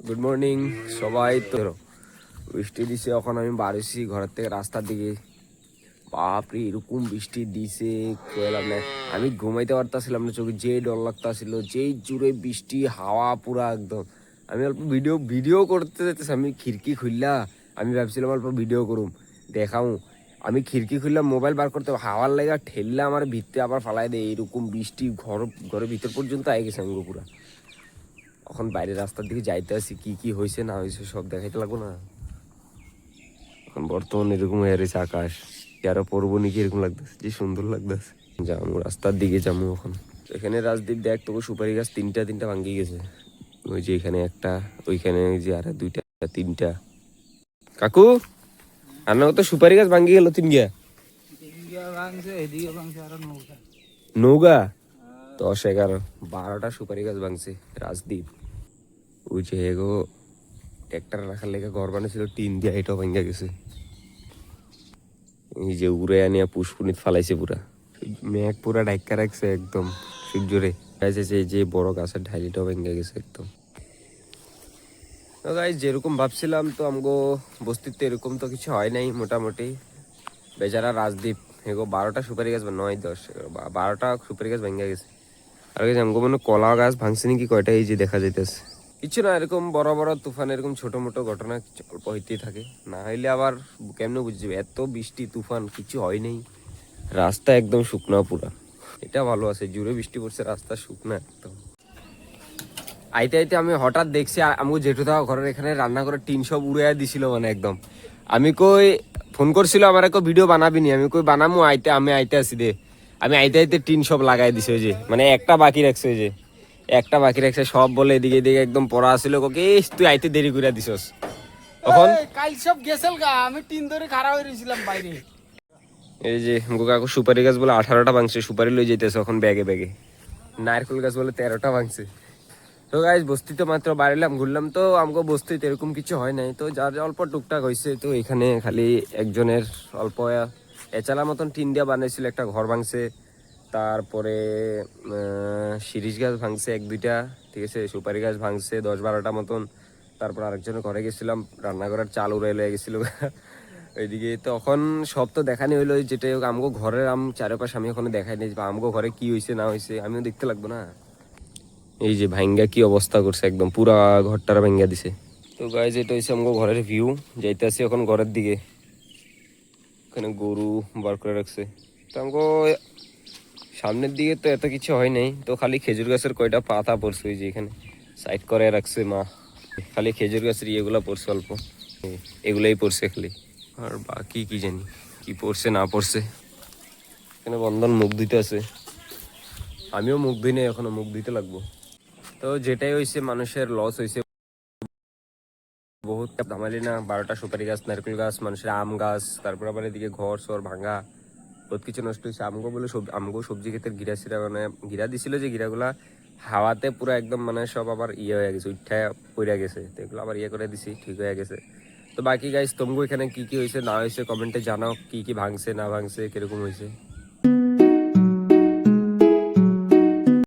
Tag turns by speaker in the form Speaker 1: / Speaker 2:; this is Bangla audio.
Speaker 1: গুড মর্নিং সবাই। তো বৃষ্টি দিছে, এখন আমি বাড়িছি ঘরের থেকে রাস্তার দিকে। বাপরে এরকম বৃষ্টি দিছে কইলাম না, আমি ঘুমাইতে পারতাছিলাম না, চোখে যে ডর লাগতাছিল, যেই জুড়ে বৃষ্টি হাওয়া পুরা একদম। আমি অল্প ভিডিও ভিডিও করতে যেতেছি, আমি খিড়কি খুললা, আমি ভাবছিলাম অল্প ভিডিও করুম দেখাও। আমি খিড়কি খুললাম, মোবাইল বার করতে হাওয়ার লাগা ঠেললা আমার ভিতরে আবার ফালাই দেয়। এরকম বৃষ্টি ঘরের ভিতর পর্যন্ত আই গেছে আমি পুরা। এখন বাইরে রাস্তার দিকে যাইতে আসি, কি কি হয়েছে না হয়েছে সব দেখাইতে লাগবো না। এখন বর্তমান এরকম হয়ে রয়েছে আকাশ, আরো পড়বো নাকি এরকম লাগতেছে, যে সুন্দর লাগতেছে। যাবো রাস্তার দিকে যাবো এখন। এখানে রাজদীপ দেখ, তোকে সুপারি গাছ তিনটা তিনটা ভাঙ্গি গেছে। ওই যে এখানে একটা, ওইখানে ওই যে আর দুইটা তিনটা। কাকু আর না তো সুপারি গাছ ভাঙ্গি গেল তিন গিয়া নৌগা 10, 11, 12টা সুপারি গাছ ভাঙছে রাজদীপ। ওই যে এগো ট্র্যাক্টর রাখার লেগে ঘর বানিয়েছিল টিন দিয়ে, এটাও ভেঙে গেছে। এই যে উড়ে আনিয়া পুষ্পুনিত ফালাইছে পুরা, মেঘ পুরা ঢাকা রাখছে একদম সূর্যরে। এই যে বড় গাছের ঢালিটাও ভেঙে গেছে একদম। তো গাইস যেরকম ভাবছিলাম, তো আমগো বস্তিতে এরকম তো কিছু হয় নাই মোটামুটি। বেচারা রাজদীপ এগো 12টা সুপারি গাছ বা 9, 10, 12টা সুপারি গাছ ভেঙে গেছে। আর আমগো মানে কলা গাছ ভাঙছে নাকি কয়টা, এই যে দেখা যাইতেছে। কিছু না, এরকম বড় বড় তুফান এরকম ছোট মোটো ঘটনা অল্প হইতেই থাকে, না হইলে আবার কেমনে বুঝছি এত বৃষ্টি তুফান কিছু হয় নাই। রাস্তা একদম শুকনা পুরা, এটা ভালো আছে, জুড়ে বৃষ্টি পড়ছে, রাস্তা শুকনা একদম। আইতে আইতে আমি হঠাৎ দেখছি আমাকে জেঠুদা ঘরের এখানে রান্না করে টিন সব উড়ে দিছিল মানে একদম। আমি কই ফোন করছিল আমার, ভিডিও বানাবি নি, আমি কই বানামু আইতে, আমি আইতে আসি দে। আমি আইতে আইতে টিন সব লাগাই দিছে, ওই যে মানে একটা বাকি রাখছে, ওই যে একটা বাকি রাখছে সব, বলে এদিকে এদিকে একদম পড়া আসছিল, কোকে তুই আইতে দেরি করে দিছস। তখন
Speaker 2: কাল সব গেছেল গা, আমি টিন ধরে খাড়া হয়ে রয়েছিলাম বাইরে।
Speaker 1: এই যে কাকু সুপারি গাছ বলে 18টা ভাঙছে, সুপারি লই যাইতেছে এখন ব্যাগে ব্যাগে। নারকেল গাছ বলে 13টা ভাঙছে। তো গাইজ বস্তিতে মাত্র বাড়িলাম, ঘুরলাম, তো আমাকে বস্তিতে এরকম কিছু হয় নাই, তো যার অল্প টুকটাক হয়েছে। তো এখানে খালি একজনের অল্প এচালা মতন টিন দিয়া বানাইছিল, একটা ঘর ভাঙছে। তারপরে শিরিষ গাছ ভাঙছে 1-2টা, ঠিক আছে, সুপারি গাছ ভাঙছে 10-12টা মতন। তারপর আরেকজনের ঘরে গেছিলাম, রান্নাঘরের চাল উড়াই লয়ে গেছিল ওইদিকে। তখন সব তো দেখানি হইলো, যেটা হোক আমগো ঘরের চারপাশে আমি ওখানে দেখাই নিয়েছি, বা আমগো ঘরে কি হয়েছে না হয়েছে আমিও দেখতে লাগবো না। এই যে ভাঙ্গা কি অবস্থা করছে, একদম পুরা ঘরটারা ভাঙ্গা দিছে। তো গাইজ এটা হচ্ছে আমগো ঘরের ভিউ, যাইতেছি এখন ঘরের দিকে। এখানে গরু বার করে রাখছে। তো আমগো সামনের দিকে তো এত কিছু হয় নাই, তো খালি খেজুর গাছের কয়টা পাতা পড়ছে, ওই যে এখানে সাইড করে রাখছে মা। খালি খেজুর গাছের ইয়েগুলা পড়ছে অল্প, এগুলাই পড়ছে খালি। আর বাকি কি জানি কি পড়ছে না পড়ছে। এখানে বন্ধন মুখ দিতে আছে, আমিও মুখ দিই নাই, এখনো মুখ দিতে লাগবো। তো যেটাই হয়েছে মানুষের লস হয়েছে বহুত, ধামালি না। 12টা সুপারি গাছ, নারকেল গাছ, মানুষের আম গাছ, তারপর আবার এদিকে ঘর সর ভাঙা, বহুত কিছু নষ্ট হয়েছে। আমগো বলে আমগো সবজি ক্ষেতের গিরা সিরা, মানে গিরা দিছিল, যে গিরাগুলা হাওয়াতে পুরো একদম মানে সব আবার ইয়ে হয়ে গেছে, উঠা পড়ে গেছে, তো এগুলো আবার ইয়ে করে দিছি, ঠিক হয়ে গেছে। তো বাকি গাইস তোমগো এখানে কি কি হয়েছে না হয়েছে কমেন্টে জানাও, কি কি ভাঙছে না ভাঙছে, কিরকম হয়েছে।